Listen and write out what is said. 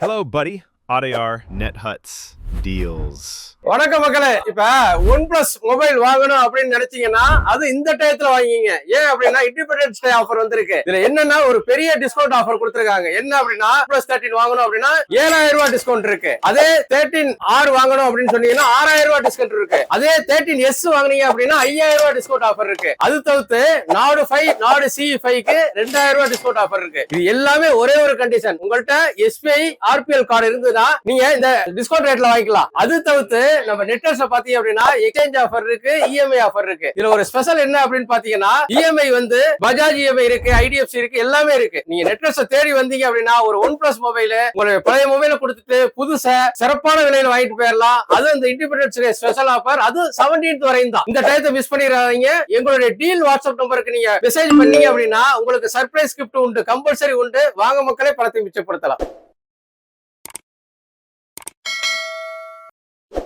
Hello, buddy. ADR Net Huts deals. வணக்கம் மக்களே. இப்ப OnePlus மொபைல் வாங்கணும் அப்படின்னு நினைச்சீங்கன்னா அது இந்த டயத்துல வாங்கிங்க. ஏன் அப்படின்னா இண்டிபெண்டன்ஸ் டே ஆஃபர் வந்திருக்கு. இதுல என்னன்னா ஒரு பெரிய டிஸ்கவுண்ட் ஆஃபர் கொடுத்திருக்காங்க. என்ன அப்படின்னா OnePlus 13 வாங்கணும் அப்படின்னா 7000 ரூபாய் டிஸ்கவுண்ட் இருக்கு. அதே 13R வாங்கணும் அப்படின்னு சொன்னீங்கன்னா 6000 ரூபாய் டிஸ்கவுண்ட் இருக்கு. அதே 13S வாங்குனீங்க அப்படின்னா 5000 ரூபாய் டிஸ்கவுண்ட் ஆஃபர் இருக்கு. அது தவிர்த்து நாடு 5 நாடு CE5க்கு 2000 ரூபாய் டிஸ்கவுண்ட் ஆஃபர் இருக்கு. இது எல்லாமே ஒரே ஒரு கண்டிஷன், உங்கள்ட்ட SBI RPL கார்டு இருந்ததுன்னா நீங்க இந்த டிஸ்கவுண்ட் ரேட்ல வாங்கிக்கலாம். அது தவிர்த்து நம்ம நெட்வொர்க்ஸ் பாத்தீங்க அப்படின்னா எக்ஸ்சேஞ்ச் ஆஃபர் இருக்கு, EMI ஆஃபர் இருக்கு. இதுல ஒரு ஸ்பெஷல் என்ன அப்படின்னு பாத்தீங்கன்னா EMI வந்து பஜாஜ் EMI இருக்கு, IDFC இருக்கு, எல்லாமே இருக்கு. நீங்க நெட்வொர்க்ஸ் தேடி வந்தீங்க அப்படின்னா ஒரு OnePlus மொபைல் உங்களுடைய பழைய மொபைலை கொடுத்துட்டு புதுசா சிறப்பான விலையில வாங்கிட்டு போயிடலாம். அது இந்த இண்டிபெண்டன்ஸ் டே ஸ்பெஷல் ஆஃபர், அது 17th வரையும் தான். இந்த டயத்தை மிஸ் பண்ணிடாதீங்க. எங்களுடைய டீல் வாட்ஸ்அப் நம்பருக்கு நீங்க மெசேஜ் பண்ணீங்க அப்படின்னா உங்களுக்கு சர்ப்ரைஸ் கிஃப்ட் உண்டு, கம்பல்சரி உண்டு. வாங்க மக்களே, பணத்தை மிச்சப்படுத்தலாம்.